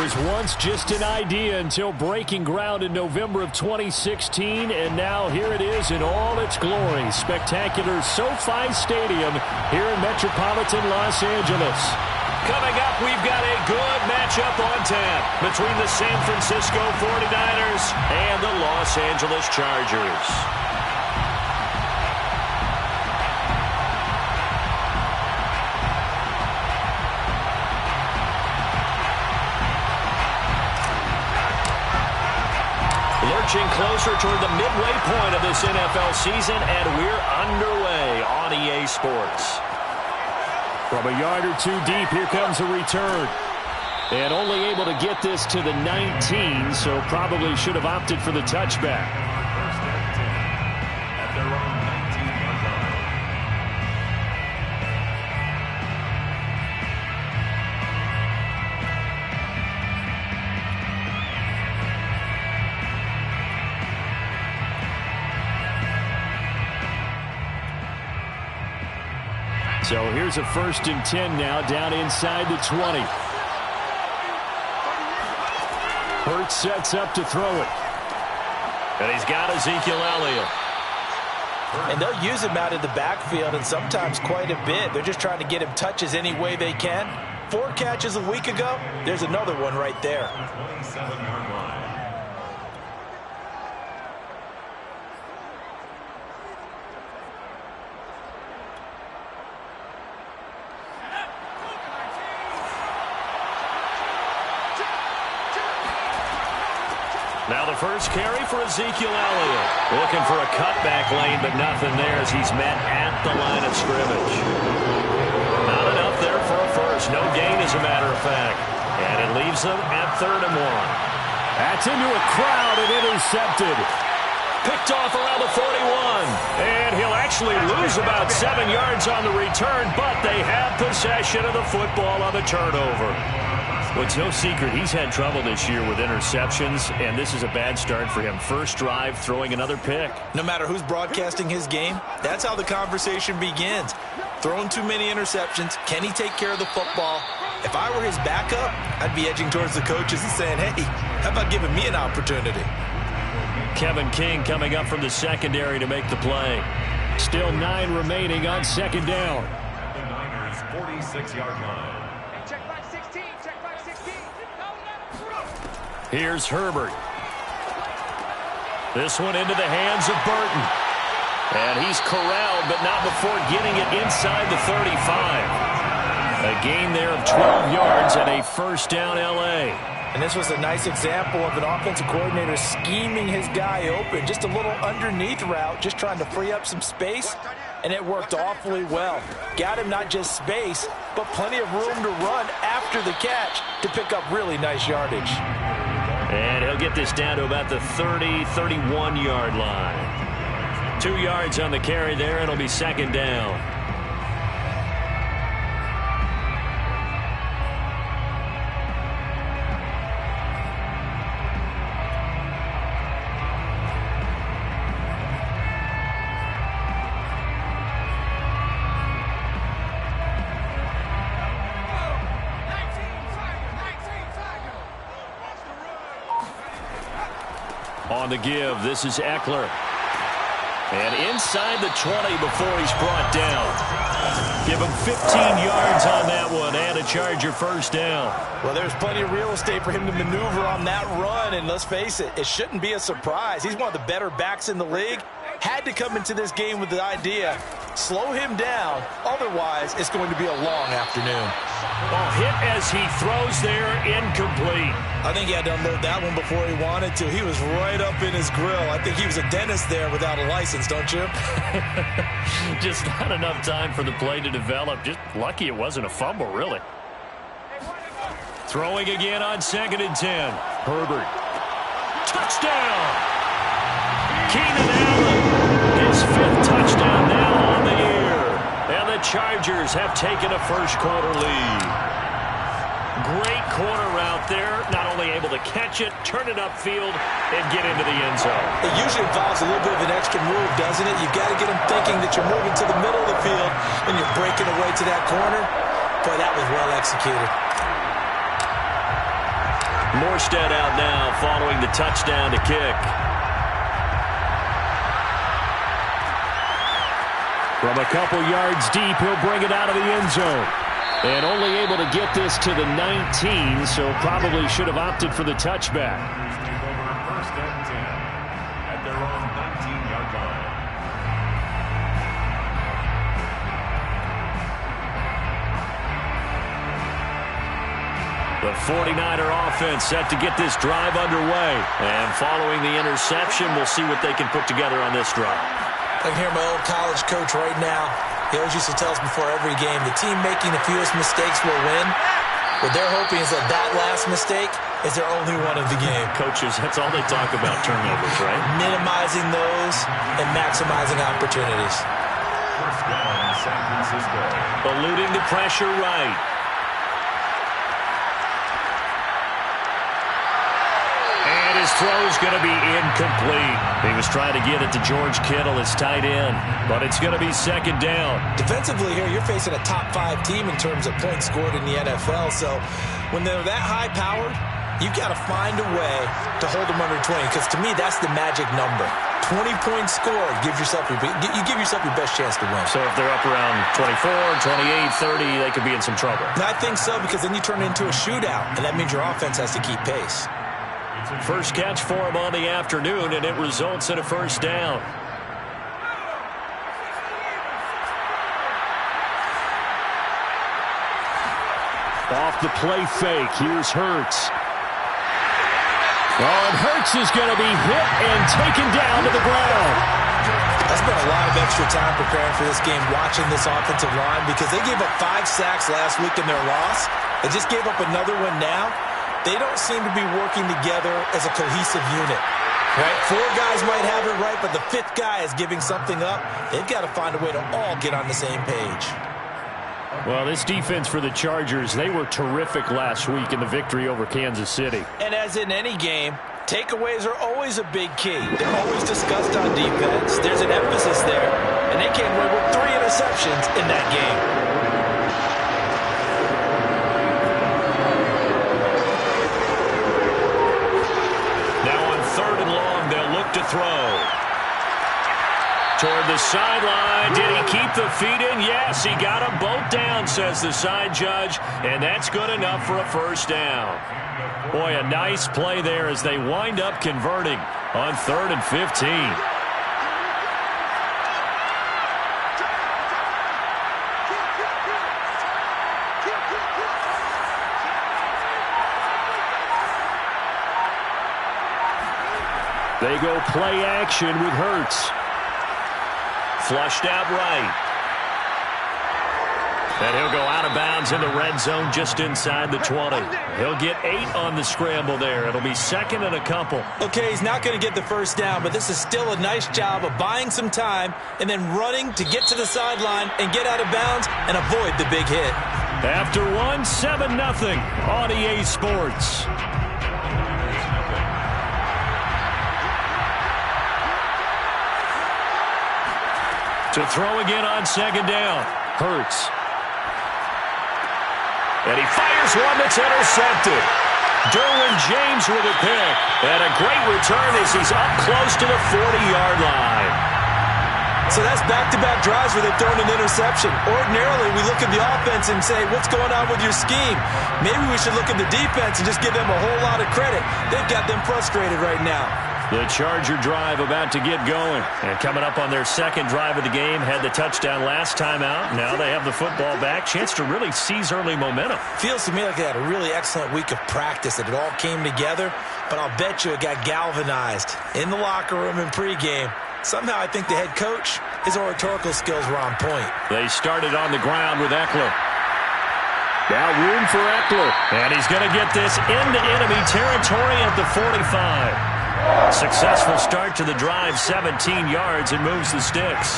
was once just an idea until breaking ground in November of 2016, and now here it is in all its glory. Spectacular SoFi Stadium here in metropolitan Los Angeles. Coming up, we've got a good matchup on tap between the San Francisco 49ers and the Los Angeles Chargers. Lurching closer toward the midway point of this NFL season, and we're underway on EA Sports. From a yard or two deep, here comes a return. And only able to get this to the 19, so probably should have opted for the touchback. At their own 19-yard line. So here's a 1st and 10 now, down inside the 20. Hurts sets up to throw it. And he's got Ezekiel Elliott. And they'll use him out in the backfield, and sometimes quite a bit. They're just trying to get him touches any way they can. 4 catches a week ago. There's another one right there. 27-yard line. Now the first carry for Ezekiel Elliott. Looking for a cutback lane, but nothing there as he's met at the line of scrimmage. Not enough there for a first. No gain, as a matter of fact. And it leaves them at 3rd and 1. That's into a crowd and intercepted. Picked off around the 41. And he'll actually lose about 7 yards on the return, but they have possession of the football on the turnover. Well, it's no secret he's had trouble this year with interceptions, and this is a bad start for him. First drive, throwing another pick. No matter who's broadcasting his game, that's how the conversation begins. Throwing too many interceptions. Can he take care of the football? If I were his backup, I'd be edging towards the coaches and saying, hey, how about giving me an opportunity? Kevin King coming up from the secondary to make the play. Still 9 remaining on 2nd down. At the Niners' 46-yard line. Here's Herbert. This one into the hands of Burton. And he's corralled, but not before getting it inside the 35. A gain there of 12 yards and a 1st down L.A. And this was a nice example of an offensive coordinator scheming his guy open. Just a little underneath route, just trying to free up some space. And it worked awfully well. Got him not just space, but plenty of room to run after the catch to pick up really nice yardage. And he'll get this down to about the 30, 31-yard line. 2 yards on the carry there, and it'll be 2nd down. On the give, this is Eckler. And inside the 20 before he's brought down. Give him 15 yards on that one and a Charger 1st down. Well, there's plenty of real estate for him to maneuver on that run, and let's face it, it shouldn't be a surprise. He's one of the better backs in the league. Had to come into this game with the idea, slow him down, otherwise it's going to be a long afternoon. Well, hit as he throws there, incomplete. I think he had to unload that one before he wanted to. He was right up in his grill. I think he was a dentist there without a license, don't you? Just not enough time for the play to develop. Just lucky it wasn't a fumble, really. Throwing again on 2nd and 10. Herbert. Touchdown! Keenan Allen. His 5th touchdown now on the year. And the Chargers have taken a first-quarter lead. Great corner route there. Not only able to catch it, turn it upfield, and get into the end zone. It usually involves a little bit of an extra move, doesn't it? You've got to get them thinking that you're moving to the middle of the field and you're breaking away to that corner. Boy, that was well executed. Morstead out now following the touchdown to kick. From a couple yards deep, he'll bring it out of the end zone. And only able to get this to the 19, so probably should have opted for the touchback. First and 10 at their own 19-yard line. The 49er offense set to get this drive underway. And following the interception, we'll see what they can put together on this drive. I can hear my old college coach right now. He always used to tell us before every game, the team making the fewest mistakes will win. What they're hoping is that that last mistake is their only one of the game. Coaches, that's all they talk about, turnovers, right? Minimizing those and maximizing opportunities. First down, San Francisco. Eluding the pressure right. And his throw's going to be incomplete. He was trying to get it to George Kittle, his tight end, but it's going to be second down. Defensively here, you're facing a top-5 team in terms of points scored in the NFL, so when they're that high-powered, you've got to find a way to hold them under 20, because to me, that's the magic number. 20 points scored, you give yourself your best chance to win. So if they're up around 24, 28, 30, they could be in some trouble. And I think so, because then you turn it into a shootout, and that means your offense has to keep pace. First catch for him on the afternoon, and it results in a first down. Off the play fake, here's Hurts. Oh, and Hurts is going to be hit and taken down to the ground. I spent a lot of extra time preparing for this game, watching this offensive line, because they gave up 5 sacks last week in their loss. They just gave up another one now. They don't seem to be working together as a cohesive unit. Right? 4 guys might have it right, but the 5th guy is giving something up. They've got to find a way to all get on the same page. Well, this defense for the Chargers, they were terrific last week in the victory over Kansas City. And as in any game, takeaways are always a big key. They're always discussed on defense. There's an emphasis there. And they came away with 3 interceptions in that game. To throw. Toward the sideline. Did he keep the feet in? Yes, he got them both down, says the side judge, and that's good enough for a first down. Boy, a nice play there as they wind up converting on 3rd and 15. They go play action with Hurts. Flushed out right. And he'll go out of bounds in the red zone just inside the 20. He'll get 8 on the scramble there. It'll be 2nd and a couple. Okay, he's not going to get the first down, but this is still a nice job of buying some time and then running to get to the sideline and get out of bounds and avoid the big hit. After 1, 7-0 on EA Sports. To throw again on 2nd down. Hurts. And he fires one that's intercepted. Derwin James with a pick. And a great return as he's up close to the 40-yard line. So that's back-to-back drives where they've thrown an interception. Ordinarily, we look at the offense and say, what's going on with your scheme? Maybe we should look at the defense and just give them a whole lot of credit. They've got them frustrated right now. The Charger drive about to get going. And coming up on their 2nd drive of the game, had the touchdown last time out. Now they have the football back. Chance to really seize early momentum. Feels to me like they had a really excellent week of practice, that it all came together. But I'll bet you it got galvanized in the locker room in pregame. Somehow I think the head coach, his oratorical skills were on point. They started on the ground with Eckler. Now room for Eckler. And he's going to get this into enemy territory at the 45. Successful start to the drive, 17 yards, and moves the sticks.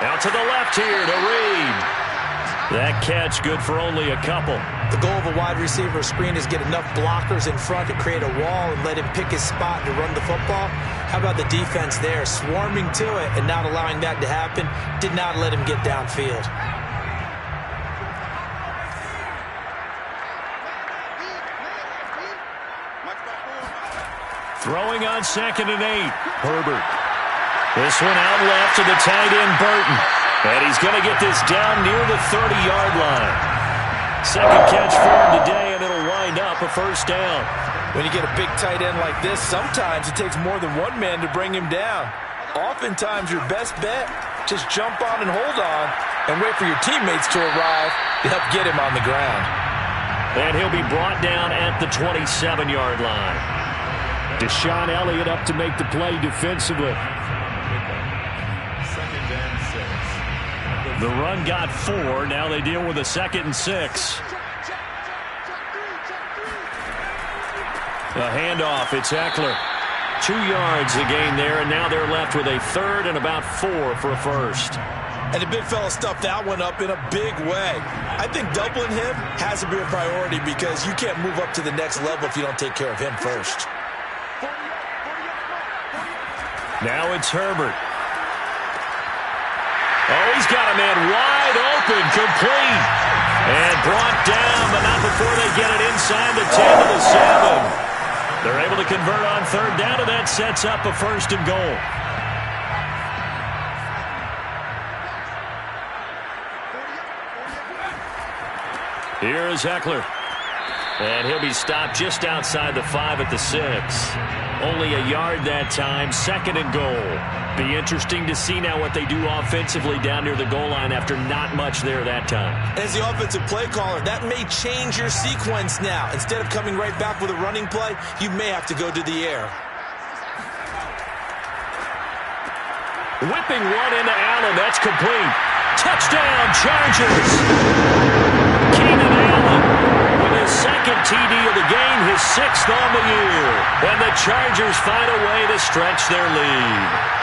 Out to the left here to Reed. That catch good for only a couple. The goal of a wide receiver screen is get enough blockers in front to create a wall and let him pick his spot to run the football. How about the defense there, swarming to it and not allowing that to happen? Did not let him get downfield. Throwing on 2nd and 8. Herbert. This one out left to the tight end, Burton. And he's going to get this down near the 30-yard line. Second catch for him today, and it'll wind up a first down. When you get a big tight end like this, sometimes it takes more than one man to bring him down. Oftentimes, your best bet, just jump on and hold on and wait for your teammates to arrive to help get him on the ground. And he'll be brought down at the 27-yard line. Deshaun Elliott up to make the play defensively. 2nd and 6. The run got 4. Now they deal with a 2nd and 6. A handoff. It's Eckler. 2 yards the gain there, and now they're left with a 3rd and about 4 for a first. And the big fella stuffed that one up in a big way. I think doubling him has to be a priority because you can't move up to the next level if you don't take care of him first. Now it's Herbert. Oh, he's got a man wide open, complete. And brought down, but not before they get it inside the 10 to the 7. They're able to convert on 3rd down, and that sets up a 1st and goal. Here is Eckler. And he'll be stopped just outside the 5 at the 6. Only a yard that time, 2nd and goal. Be interesting to see now what they do offensively down near the goal line after not much there that time. As the offensive play caller, that may change your sequence now. Instead of coming right back with a running play, you may have to go to the air. Whipping one into Allen. That's complete. Touchdown, Chargers. Keenan Allen with his 2nd TD of the game, his 6th on the year. And the Chargers find a way to stretch their lead.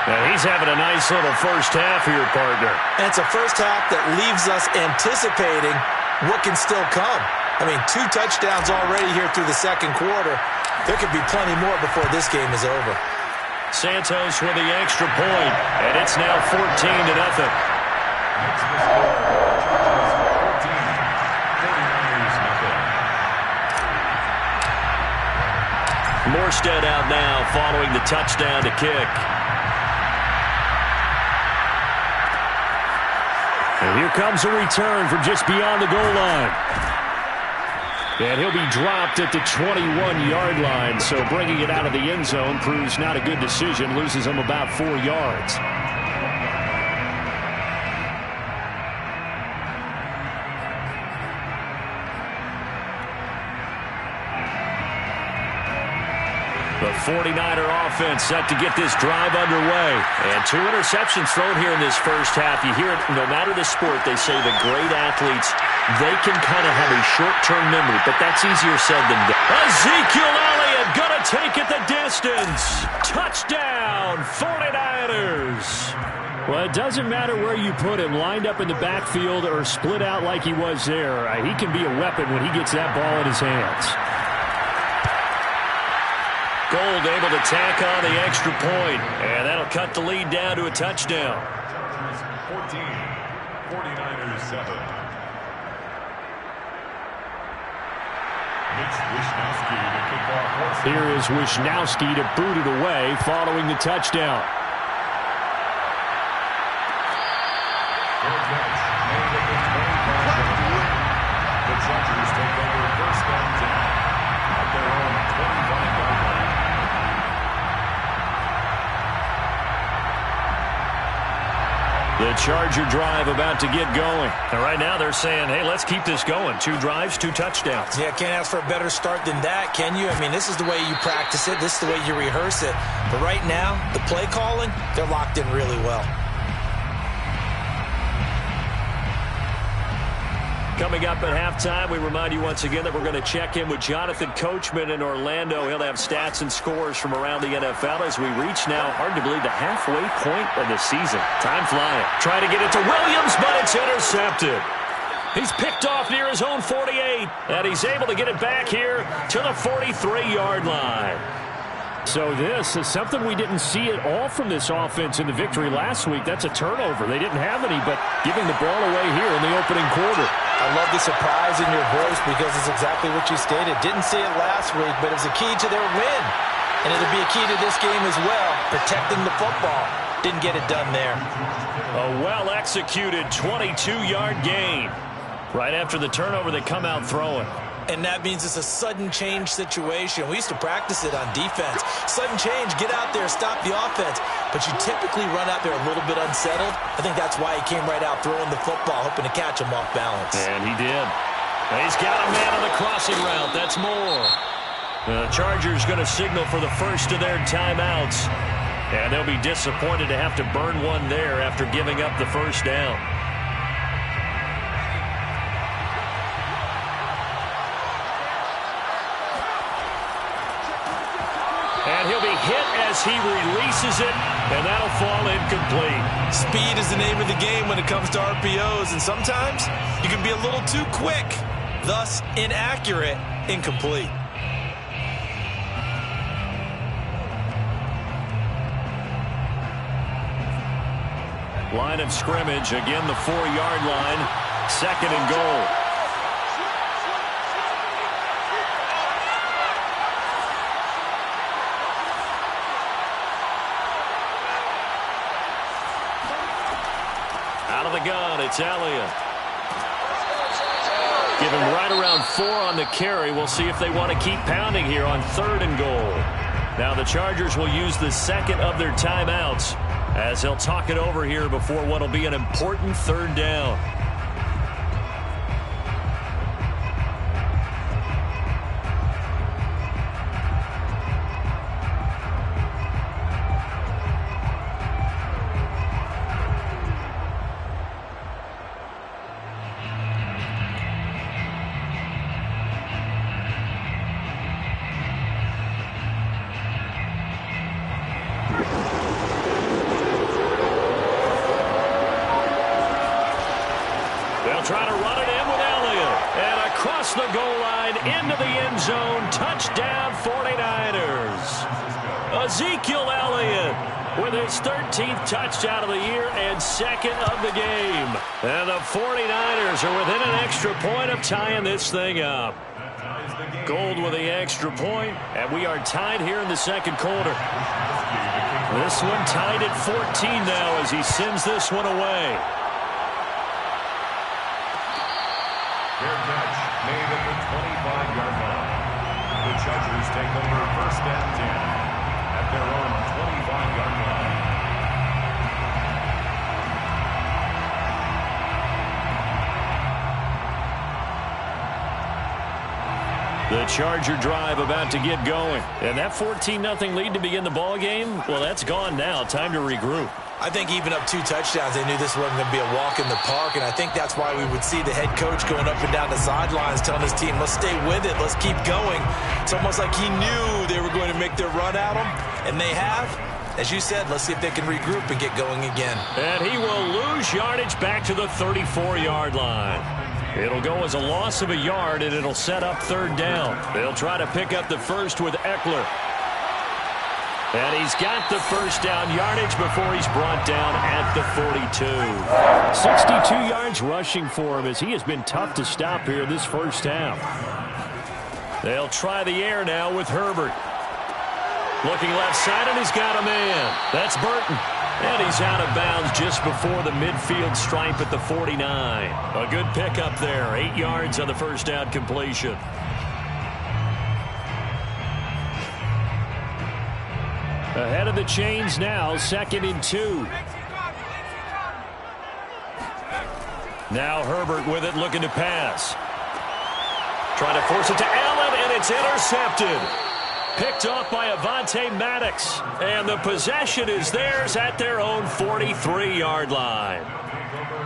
Now he's having a nice little first half here, partner. And it's a first half that leaves us anticipating what can still come. I mean, 2 touchdowns already here through the 2nd quarter. There could be plenty more before this game is over. Santos with the extra point, and it's now 14-0. Next to score, Chargers 14, 49ers nothing. Morstead out now following the touchdown to kick. And here comes a return from just beyond the goal line. And he'll be dropped at the 21-yard line, so bringing it out of the end zone proves not a good decision, loses him about 4 yards. The 49er offense set to get this drive underway. And 2 interceptions thrown here in this first half. You hear it, no matter the sport, they say the great athletes, they can kind of have a short-term memory, but that's easier said than done. Ezekiel Elliott going to take it the distance. Touchdown, 49ers. Well, it doesn't matter where you put him, lined up in the backfield or split out like he was there. He can be a weapon when he gets that ball in his hands. Gold able to tack on the extra point, and that'll cut the lead down to a touchdown. Chargers 14, 49ers 7. Mitch Wishnowsky to kick off. Here is Wishnowsky to boot it away following the touchdown. Fair catch. Made at the 25-yard line. The Chargers take over 1st and 10 at their own 25-yard line. The Charger drive about to get going. And right now they're saying, hey, let's keep this going. 2 drives, 2 touchdowns. Yeah, can't ask for a better start than that, can you? I mean, this is the way you practice it. This is the way you rehearse it. But right now, the play calling, they're locked in really well. Coming up at halftime, we remind you once again that we're going to check in with Jonathan Coachman in Orlando. He'll have stats and scores from around the NFL as we reach now, hard to believe, the halfway point of the season. Time flying. Trying to get it to Williams, but it's intercepted. He's picked off near his own 48, and he's able to get it back here to the 43-yard line. So this is something we didn't see at all from this offense in the victory last week. That's a turnover. They didn't have any, but giving the ball away here in the opening quarter. I love the surprise in your voice because it's exactly what you stated. Didn't see it last week, but it's a key to their win. And it'll be a key to this game as well, protecting the football. Didn't get it done there. A well-executed 22-yard gain. Right after the turnover, they come out throwing. And that means it's a sudden change situation. We used to practice it on defense. Sudden change, get out there, stop the offense. But you typically run out there a little bit unsettled. I think that's why he came right out throwing the football, hoping to catch him off balance. And he did. He's got a man on the crossing route. That's Moore. The Chargers going to signal for the first of their timeouts. And they'll be disappointed to have to burn one there after giving up the first down. And he'll be hit as he releases it, and that'll fall incomplete. Speed is the name of the game when it comes to RPOs, and sometimes you can be a little too quick, thus inaccurate, incomplete. Line of scrimmage, again the 4-yard line, 2nd and goal. Out of the gun, it's Elliott. Give him right around 4 on the carry. We'll see if they want to keep pounding here on 3rd and goal. Now the Chargers will use the second of their timeouts as they'll talk it over here before what will be an important 3rd down. Try to run it in with Elliott. And across the goal line into the end zone. Touchdown 49ers. Ezekiel Elliott with his 13th touchdown of the year and 2nd of the game. And the 49ers are within an extra point of tying this thing up. Gold with the extra point, and we are tied here in the 2nd quarter. This one tied at 14 now as he sends this one away. Fair catch made at the 25-yard line. The Chargers take over 1st and 10 at their own 25-yard The line. Charger drive about to get going. And that 14-0 lead to begin the ball game, well, that's gone now. Time to regroup. I think even up 2 touchdowns, they knew this wasn't going to be a walk in the park, and I think that's why we would see the head coach going up and down the sidelines telling his team, let's stay with it, let's keep going. It's almost like he knew they were going to make their run at him, and they have. As you said, let's see if they can regroup and get going again. And he will lose yardage back to the 34-yard line. It'll go as a loss of a yard, and it'll set up 3rd down. They'll try to pick up the first with Eckler. And he's got the first down yardage before he's brought down at the 42. 62 yards rushing for him as he has been tough to stop here this first half. They'll try the air now with Herbert. Looking left side, and he's got a man. That's Burton. And he's out of bounds just before the midfield stripe at the 49. A good pickup there. 8 yards on the first down completion. Ahead of the chains now, 2nd and 2. Now Herbert with it, looking to pass. Trying to force it to Allen, and it's intercepted. Picked off by Avonte Maddox. And the possession is theirs at their own 43-yard line.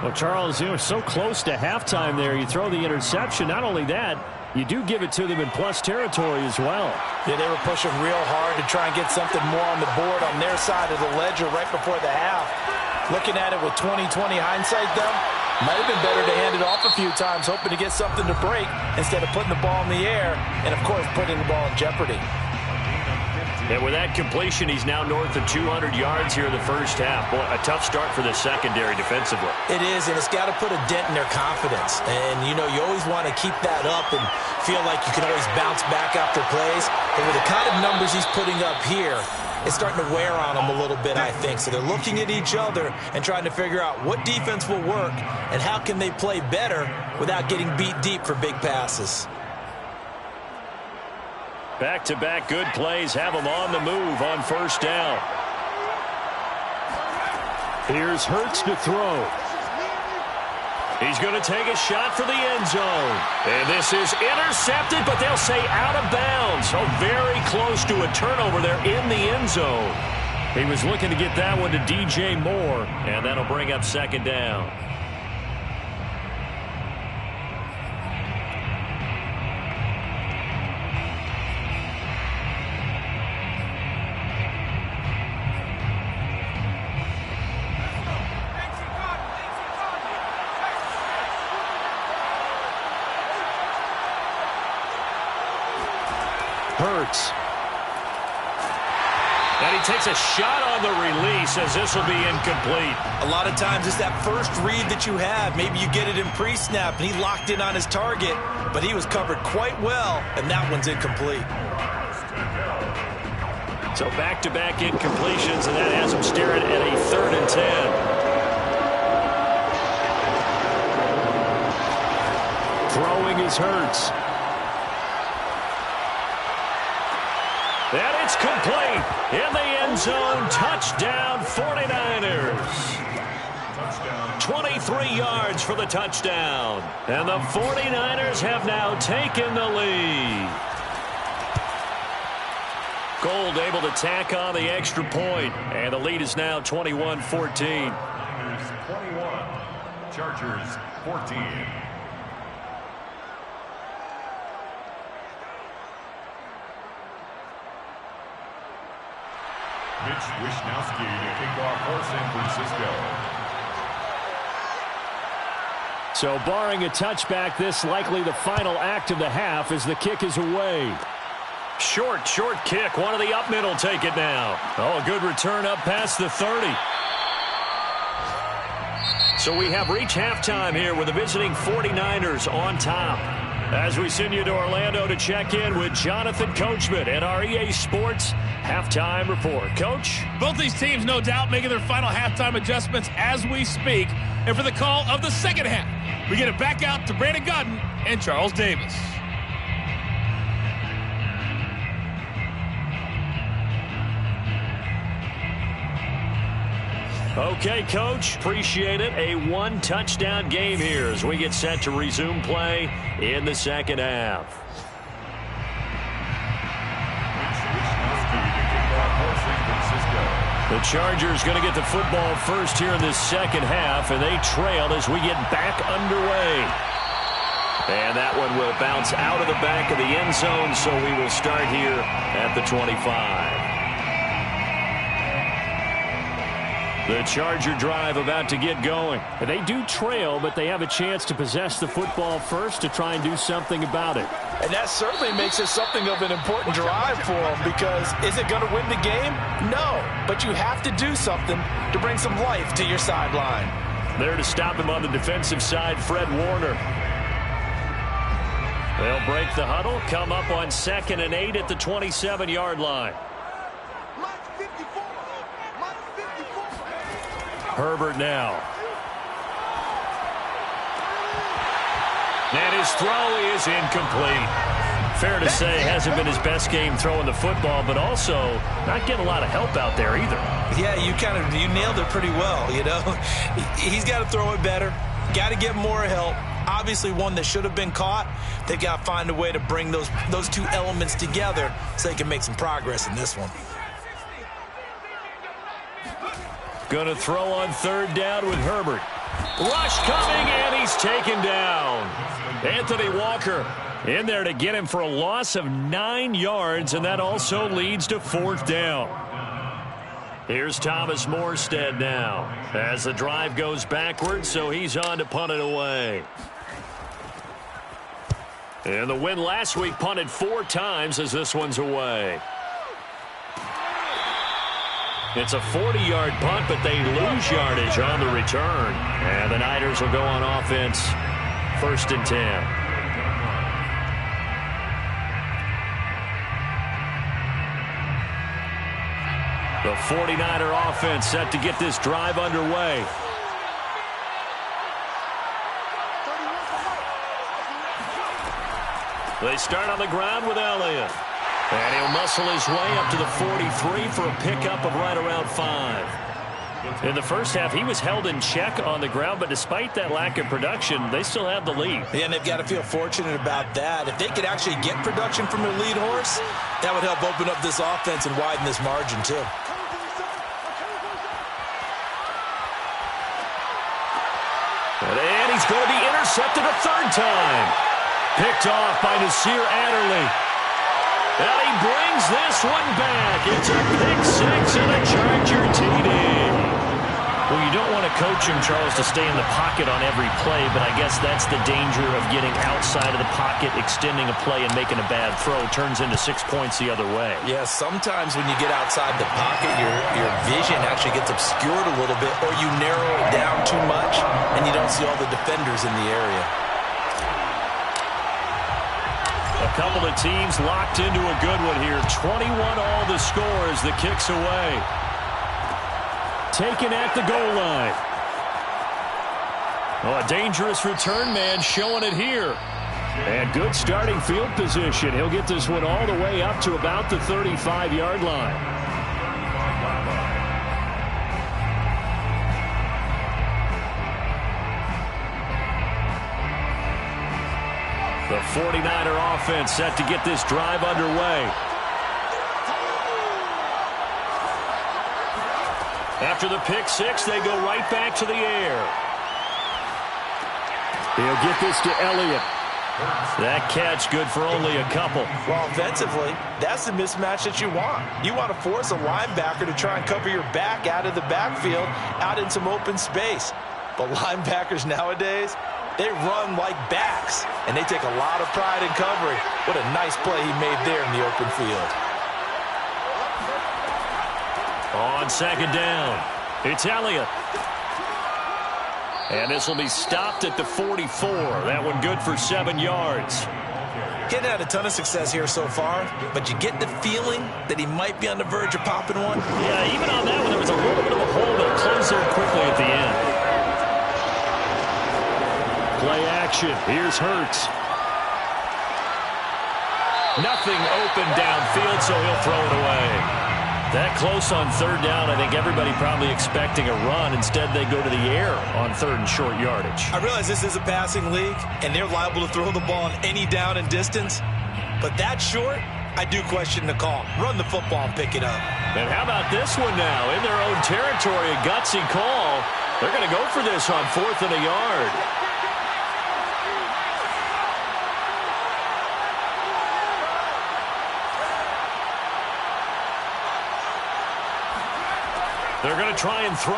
Well, Charles, you were so close to halftime there. You throw the interception. Not only that, you do give it to them in plus territory as well. Yeah, they were pushing real hard to try and get something more on the board on their side of the ledger right before the half. Looking at it with 20/20 hindsight, though, might have been better to hand it off a few times, hoping to get something to break instead of putting the ball in the air and, of course, putting the ball in jeopardy. And with that completion, he's now north of 200 yards here in the first half. Boy, a tough start for the secondary defensively. It is, and it's got to put a dent in their confidence. And, you know, you always want to keep that up and feel like you can always bounce back after plays. But with the kind of numbers he's putting up here, it's starting to wear on them a little bit, I think. So they're looking at each other and trying to figure out what defense will work and how can they play better without getting beat deep for big passes. Back-to-back good plays have him on the move on first down. Here's Hurts to throw. He's going to take a shot for the end zone. And this is intercepted, but they'll say out of bounds. So very close to a turnover there in the end zone. He was looking to get that one to DJ Moore, and that'll bring up second down. Hurts. And he takes a shot on the release as this will be incomplete. A lot of times it's that first read that you have. Maybe you get it in pre-snap, and he locked in on his target, but he was covered quite well, and that one's incomplete. So back-to-back incompletions, and that has him staring at a 3rd and 10. Throwing is Hurts. And it's complete. In the end zone, touchdown 49ers. 23 yards for the touchdown. And the 49ers have now taken the lead. Gold able to tack on the extra point. And the lead is now 21-14. 21, Chargers 14. Mitch Wishnowsky to kick off for San Francisco. So barring a touchback, this likely the final act of the half as the kick is away. Short kick. One of the up mid will take it now. Oh, a good return up past the 30. So we have reached halftime here with the visiting 49ers on top. As we send you to Orlando to check in with Jonathan Coachman at our EA Sports Halftime Report. Coach? Both these teams, no doubt, making their final halftime adjustments as we speak. And for the call of the second half, we get it back out to Brandon Gaudin and Charles Davis. Okay, Coach. Appreciate it. A one-touchdown game here as we get set to resume play in the second half. The Chargers going to get the football first here in this second half, and they trail as we get back underway. And that one will bounce out of the back of the end zone, so we will start here at the 25. The Charger drive about to get going. They do trail, but they have a chance to possess the football first to try and do something about it. And that certainly makes it something of an important drive for them, because is it going to win the game? No, but you have to do something to bring some life to your sideline. There to stop him on the defensive side, Fred Warner. They'll break the huddle, come up on 2nd and 8 at the 27-yard line. Herbert now. And his throw is incomplete. Fair to say, hasn't been his best game throwing the football, but also not getting a lot of help out there either. Yeah, you nailed it pretty well, you know. He's got to throw it better. Got to get more help. Obviously one that should have been caught. They've got to find a way to bring those two elements together so they can make some progress in this one. Going to throw on 3rd down with Herbert. Rush coming, and he's taken down. Anthony Walker in there to get him for a loss of 9 yards, and that also leads to 4th down. Here's Thomas Morstead now as the drive goes backwards, so he's on to punt it away. And the win last week punted 4 times as this one's away. It's a 40-yard punt, but they lose yardage on the return. And the Niners will go on offense, 1st and 10. The 49er offense set to get this drive underway. They start on the ground with Elliott. And he'll muscle his way up to the 43 for a pickup of right around 5. In the first half, he was held in check on the ground, but despite that lack of production, they still have the lead. Yeah, and they've got to feel fortunate about that. If they could actually get production from their lead horse, that would help open up this offense and widen this margin, too. And he's going to be intercepted a 3rd time. Picked off by Nasir Adderley. And he brings this one back. It's a pick 6 and a Charger TD. Well, you don't want to coach him, Charles, to stay in the pocket on every play, but I guess that's the danger of getting outside of the pocket, extending a play, and making a bad throw. Turns into 6 points the other way. Yeah, sometimes when you get outside the pocket, your vision actually gets obscured a little bit, or you narrow it down too much, and you don't see all the defenders in the area. A couple of teams locked into a good one here. 21 all the score as the kick's away. Taken at the goal line. Oh, a dangerous return man showing it here. And good starting field position. He'll get this one all the way up to about the 35-yard line. The 49er offense set to get this drive underway. After the pick 6, they go right back to the air. He'll get this to Elliott. That catch good for only a couple. Well, offensively, that's the mismatch that you want. You want to force a linebacker to try and cover your back out of the backfield, out in some open space. But linebackers nowadays, they run like backs, and they take a lot of pride in covering. What a nice play he made there in the open field. On 2nd down, it's Elliott. And this will be stopped at the 44. That one good for 7 yards. He hadn't had a ton of success here so far, but you get the feeling that he might be on the verge of popping one. Yeah, even on that one, there was a little bit of a hole that closed there quickly at the end. Play action. Here's Hurts. Nothing open downfield, so he'll throw it away. That close on 3rd down, I think everybody probably expecting a run. Instead, they go to the air on 3rd and short yardage. I realize this is a passing league, and they're liable to throw the ball on any down and distance. But that short, I do question the call. Run the football and pick it up. And how about this one now? In their own territory, a gutsy call. They're going to go for this on 4th and a yard. They're going to try and throw.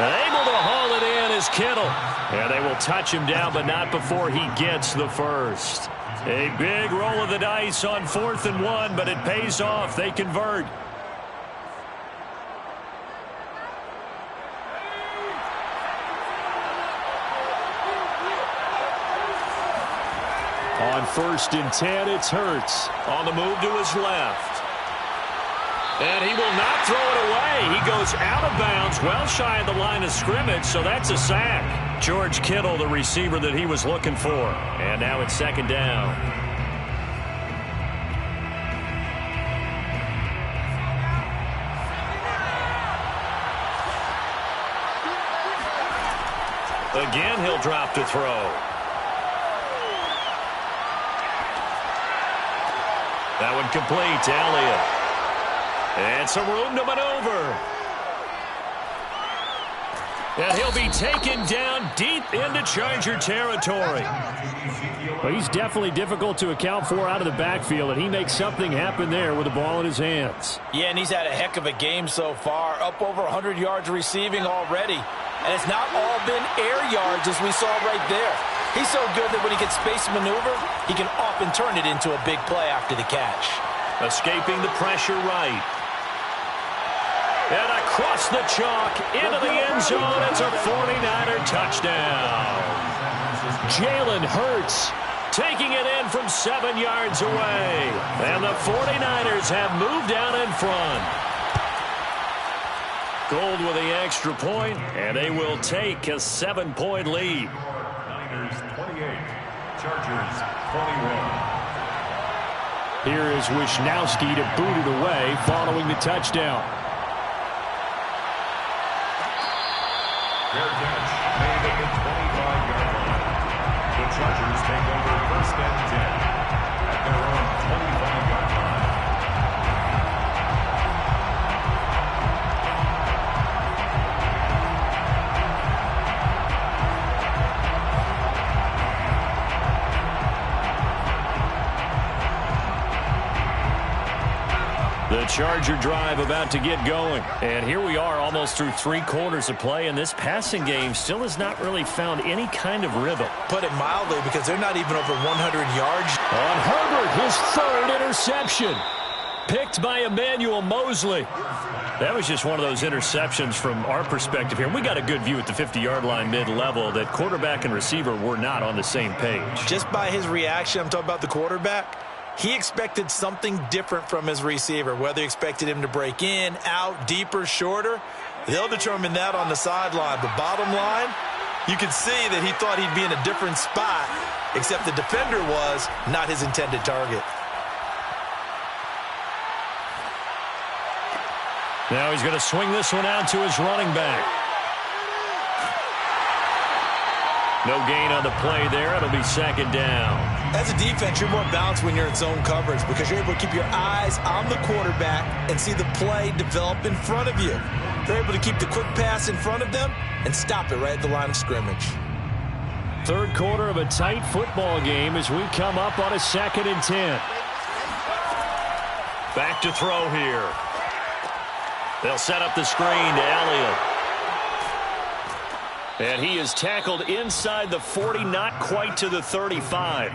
And able to haul it in is Kittle. And they will touch him down, but not before he gets the first. A big roll of the dice on 4th and 1, but it pays off. They convert. On 1st and 10, it's Hurts. On the move to his left. And he will not throw it away. He goes out of bounds, well shy of the line of scrimmage, so that's a sack. George Kittle, the receiver that he was looking for. And now it's 2nd down. Again, he'll drop to throw. That one complete to Elliott. And some room to maneuver. And he'll be taken down deep into Charger territory. Well, he's definitely difficult to account for out of the backfield, and he makes something happen there with the ball in his hands. Yeah, and he's had a heck of a game so far, up over 100 yards receiving already. And it's not all been air yards as we saw right there. He's so good that when he gets space to maneuver, he can often turn it into a big play after the catch. Escaping the pressure right. across the chalk into the end zone. It's a 49er touchdown. Jalen Hurts taking it in from 7 yards away. And the 49ers have moved out in front. Gold with the extra point, and they will take a 7-point lead. Niners 28, Chargers 21. Here is Wishnowsky to boot it away following the touchdown. Fair catch made at the 25-yard line. The Chargers take over 1st and 10 at their own 25-yard line. The Charger drive about to get going. And here we are almost through 3 quarters of play, and this passing game still has not really found any kind of rhythm. Put it mildly, because they're not even over 100 yards. On Herbert, his 3rd interception. Picked by Emmanuel Mosley. That was just one of those interceptions from our perspective here. We got a good view at the 50-yard line mid-level that quarterback and receiver were not on the same page. Just by his reaction, I'm talking about the quarterback, he expected something different from his receiver, whether he expected him to break in, out, deeper, shorter. They'll determine that on the sideline. But bottom line, you can see that he thought he'd be in a different spot, except the defender was not his intended target. Now he's going to swing this one out to his running back. No gain on the play there. It'll be 2nd down. As a defense, you're more balanced when you're in zone coverage because you're able to keep your eyes on the quarterback and see the play develop in front of you. They're able to keep the quick pass in front of them and stop it right at the line of scrimmage. 3rd quarter of a tight football game as we come up on a 2nd and 10. Back to throw here. They'll set up the screen to Elliott. And he is tackled inside the 40, not quite to the 35.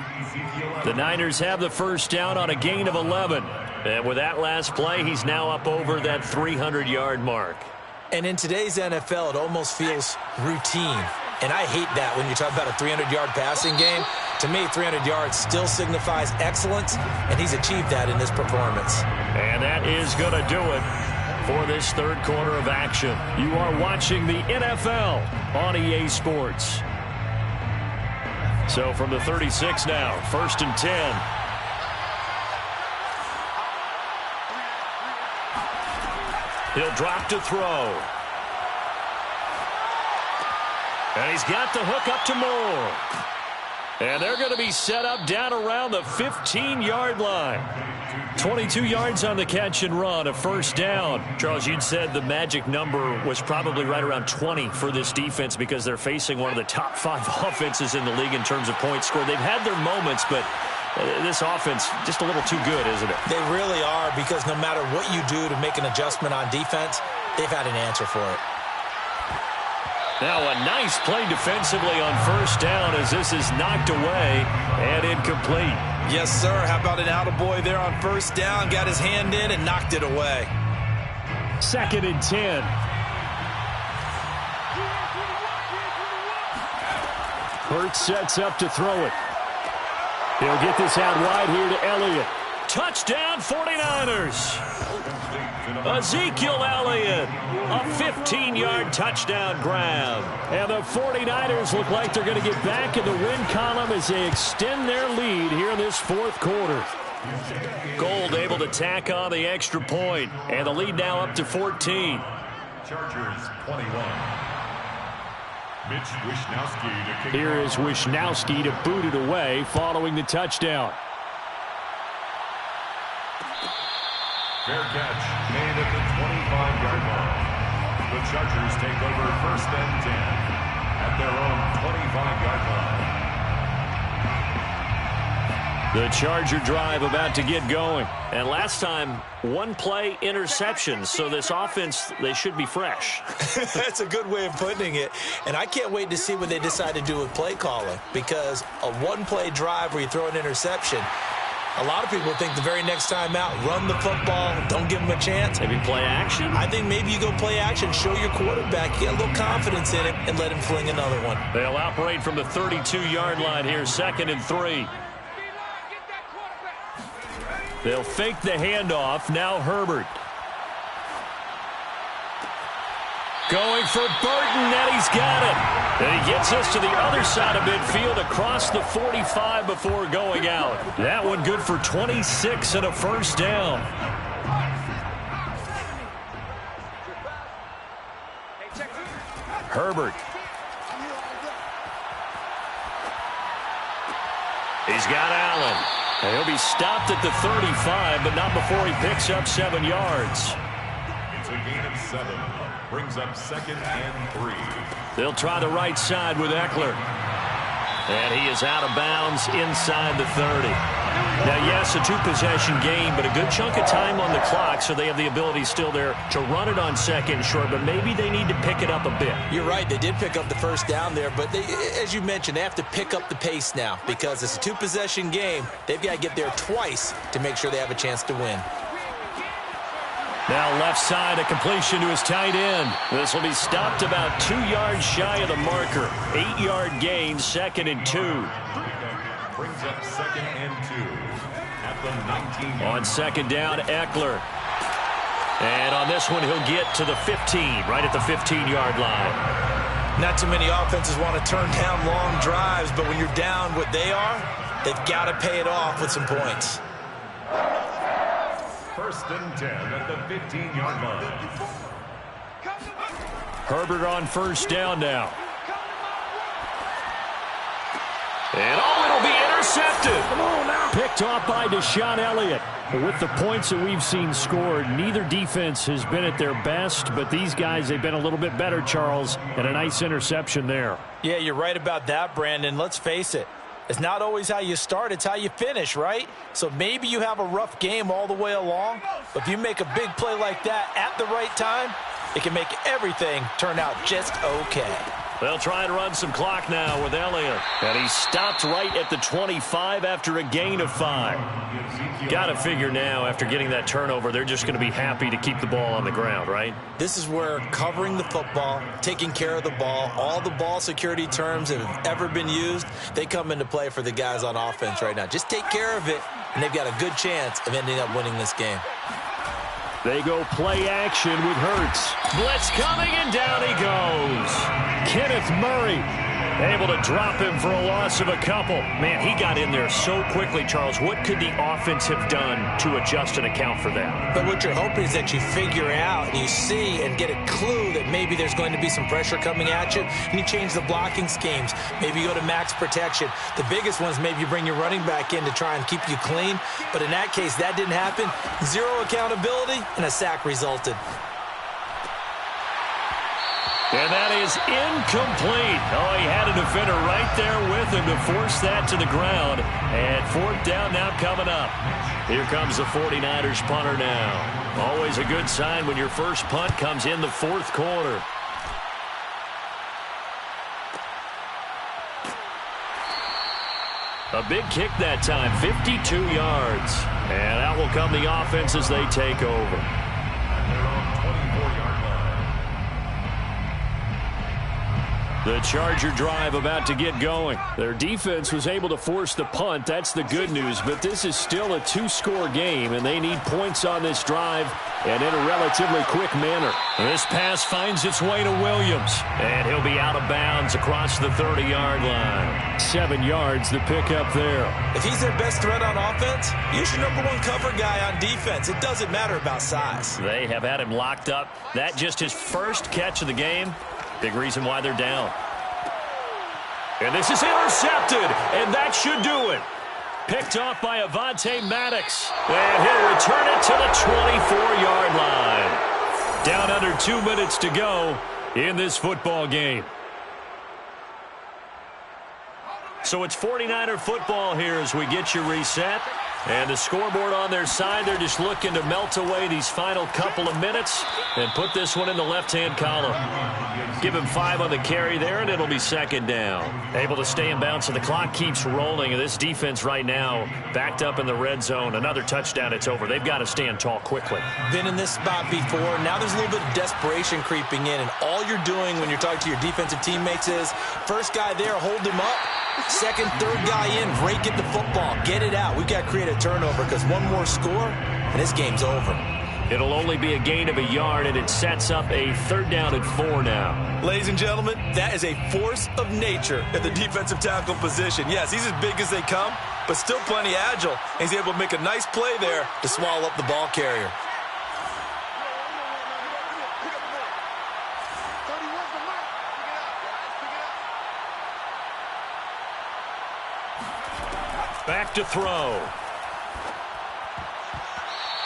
The Niners have the 1st down on a gain of 11. And with that last play, he's now up over that 300-yard mark. And in today's NFL, it almost feels routine. And I hate that when you talk about a 300-yard passing game. To me, 300 yards still signifies excellence, and he's achieved that in this performance. And that is going to do it for this 3rd quarter of action. You are watching the NFL on EA Sports. So from the 36 now, 1st and 10. He'll drop to throw. And he's got the hook up to Moore. And they're going to be set up down around the 15-yard line. 22 yards on the catch and run, a 1st down. Charles, you'd said the magic number was probably right around 20 for this defense because they're facing one of the top 5 offenses in the league in terms of points scored. They've had their moments, but this offense just a little too good, isn't it? They really are, because no matter what you do to make an adjustment on defense, they've had an answer for it. Now a nice play defensively on 1st down as this is knocked away and incomplete. Yes, sir. How about an attaboy there on 1st down? Got his hand in and knocked it away. 2nd and 10. Hurts sets up to throw it. He'll get this out wide here to Elliott. Touchdown 49ers. Ezekiel Elliott, a 15-yard touchdown grab. And the 49ers look like they're going to get back in the win column as they extend their lead here in this 4th quarter. Gold able to tack on the extra point, and the lead now up to 14. Chargers 21. Mitch Wishnowsky to kick. Here is Wishnowsky to boot it away following the touchdown. Fair catch made at the 25-yard line. The Chargers take over 1st and 10 at their own 25-yard line. The Charger drive about to get going. And last time, 1-play interception. So this offense, they should be fresh. That's a good way of putting it. And I can't wait to see what they decide to do with play calling. Because a 1-play drive where you throw an interception, A lot of people think the very next time out, run the football, don't give him a chance. Maybe play action? I think maybe you go play action, show your quarterback, get a little confidence in him, and let him fling another one. They'll operate from the 32-yard line here, 2nd and 3. They'll fake the handoff. Now Herbert. Going for Burton, and he's got it. And he gets us to the other side of midfield across the 45 before going out. That one good for 26 and a first down. Herbert. He's got Allen. And he'll be stopped at the 35, but not before he picks up 7 yards. It's a gain of 7. Brings up 2nd and 3. They'll try the right side with Eckler. And he is out of bounds inside the 30. Now, yes, a 2-possession game, but a good chunk of time on the clock, so they have the ability still there to run it on 2nd and short, but maybe they need to pick it up a bit. You're right. They did pick up the first down there, but they, as you mentioned, they have to pick up the pace now because it's a 2-possession game. They've got to get there twice to make sure they have a chance to win. Now left side, a completion to his tight end. This will be stopped about 2 yards shy of the marker. 8-yard gain, 2nd and 2. Brings up 2nd and 2 at the 19. On 2nd down, Eckler. And on this one, he'll get to the 15, right at the 15-yard line. Not too many offenses want to turn down long drives, but when you're down what they are, they've got to pay it off with some points. 1st and 10 at the 15-yard line. Herbert on 1st down now. And it'll be intercepted. Picked off by Deshaun Elliott. With the points that we've seen scored, neither defense has been at their best, but these guys, they've been a little bit better, Charles, and a nice interception there. Yeah, you're right about that, Brandon. Let's face it. It's not always how you start, it's how you finish, right? So maybe you have a rough game all the way along, but if you make a big play like that at the right time, it can make everything turn out just okay. They'll try and run some clock now with Elliott. And he stopped right at the 25 after a gain of 5. Got to figure now, after getting that turnover, they're just going to be happy to keep the ball on the ground, right? This is where covering the football, taking care of the ball, all the ball security terms that have ever been used, they come into play for the guys on offense right now. Just take care of it, and they've got a good chance of ending up winning this game. They go play action with Hurts. Blitz coming, and down he goes. Kenneth Murray able to drop him for a loss of a couple. Man, he got in there so quickly, Charles. What could the offense have done to adjust and account for that? But what you're hoping is that you figure out and you see and get a clue that maybe there's going to be some pressure coming at you, and you change the blocking schemes. Maybe you go to max protection. The biggest one is maybe you bring your running back in to try and keep you clean. But in that case, that didn't happen. 0 accountability, and a sack resulted. And that is incomplete. Oh, he had a defender right there with him to force that to the ground. And 4th down now coming up. Here comes the 49ers punter now. Always a good sign when your first punt comes in the 4th quarter. A big kick that time, 52 yards. And out will come the offense as they take over. The Charger drive about to get going. Their defense was able to force the punt. That's the good news. But this is still a 2-score game, and they need points on this drive and in a relatively quick manner. This pass finds its way to Williams, and he'll be out of bounds across the 30-yard line. 7 yards, the pickup there. If he's their best threat on offense, use your #1 cover guy on defense. It doesn't matter about size. They have had him locked up. That just his first catch of the game. Big reason why they're down. And this is intercepted, and that should do it. Picked off by Avonte Maddox. And he'll return it to the 24-yard line. Down under 2 minutes to go in this football game. So it's 49er football here as we get you reset. And the scoreboard on their side, they're just looking to melt away these final couple of minutes and put this one in the left-hand column. Give him 5 on the carry there, and it'll be second down. Able to stay in bounds, so the clock keeps rolling. And this defense right now backed up in the red zone. Another touchdown, it's over. They've got to stand tall quickly. Been in this spot before. Now there's a little bit of desperation creeping in, and all you're doing when you're talking to your defensive teammates is first guy there, hold him up. Second, third guy in, break at the football. Get it out. We've got to create a turnover because one more score, and this game's over. It'll only be a gain of a yard, and it sets up a 3rd down and 4 now. Ladies and gentlemen, that is a force of nature at the defensive tackle position. Yes, he's as big as they come, but still plenty agile. And he's able to make a nice play there to swallow up the ball carrier. Back to throw.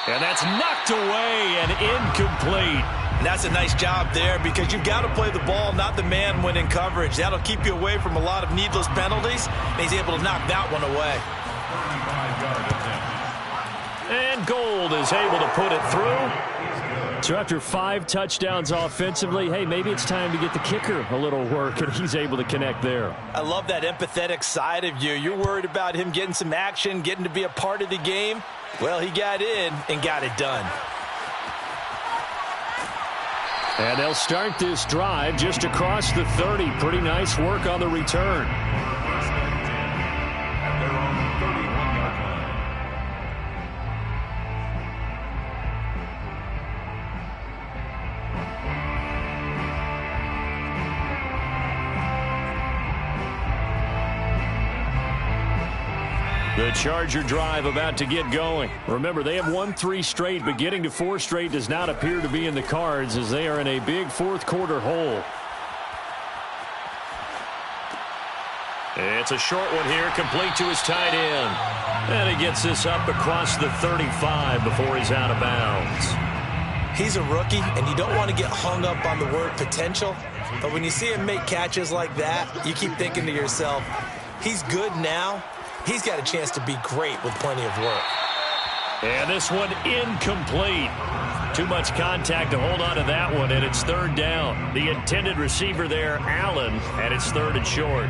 And that's knocked away and incomplete. And that's a nice job there because you've got to play the ball, not the man when in coverage. That'll keep you away from a lot of needless penalties. And he's able to knock that one away. And Gold is able to put it through. So after 5 touchdowns offensively, hey, maybe it's time to get the kicker a little work, and he's able to connect there. I love that empathetic side of you. You're worried about him getting some action, getting to be a part of the game. Well, he got in and got it done. And they'll start this drive just across the 30. Pretty nice work on the return. The Charger drive about to get going. Remember, they have won 3 straight, but getting to 4 straight does not appear to be in the cards as they are in a big 4th quarter hole. It's a short one here, complete to his tight end. And he gets this up across the 35 before he's out of bounds. He's a rookie, and you don't want to get hung up on the word potential. But when you see him make catches like that, you keep thinking to yourself, he's good now. He's got a chance to be great with plenty of work. And this one incomplete. Too much contact to hold on to that one, and it's 3rd down. The intended receiver there, Allen, and it's 3rd and short.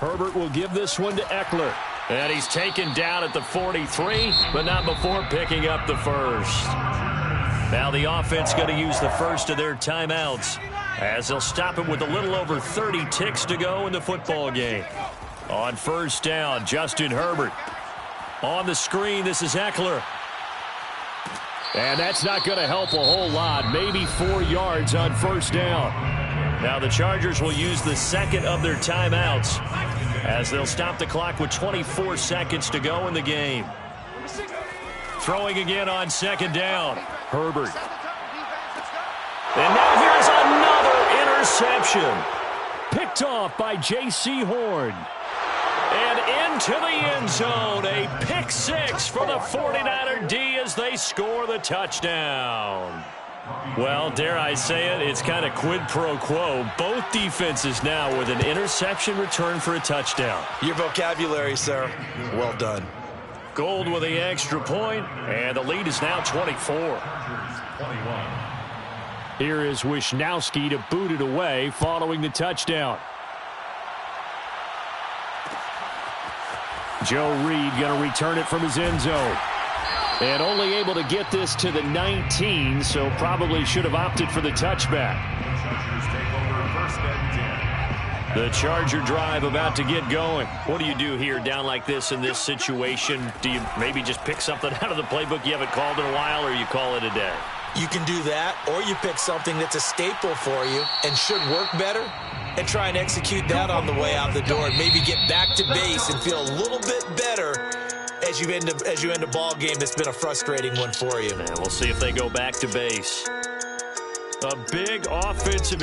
Herbert will give this one to Eckler. And he's taken down at the 43, but not before picking up the first. Now the offense going to use the first of their timeouts as they'll stop him with a little over 30 ticks to go in the football game. On 1st down, Justin Herbert. On the screen, this is Eckler. And that's not going to help a whole lot. Maybe 4 yards on 1st down. Now the Chargers will use the second of their timeouts as they'll stop the clock with 24 seconds to go in the game. Throwing again on 2nd down. Herbert. And now here's another interception. Picked off by J.C. Horn. And into the end zone. A pick 6 for the 49er D as they score the touchdown. Well, dare I say it, it's kind of quid pro quo. Both defenses now with an interception return for a touchdown. Your vocabulary, sir. Well done. Gold with the extra point, and the lead is now 24. Here is Wisnowski to boot it away following the touchdown. Joe Reed going to return it from his end zone. And only able to get this to the 19, so probably should have opted for the touchback. The Charger drive about to get going. What do you do here down like this in this situation? Do you maybe just pick something out of the playbook you haven't called in a while, or you call it a day? You can do that, or you pick something that's a staple for you and should work better and try and execute that on the way out the door and maybe get back to base and feel a little bit better as you end a ball game that's been a frustrating one for you. And we'll see if they go back to base. A big offensive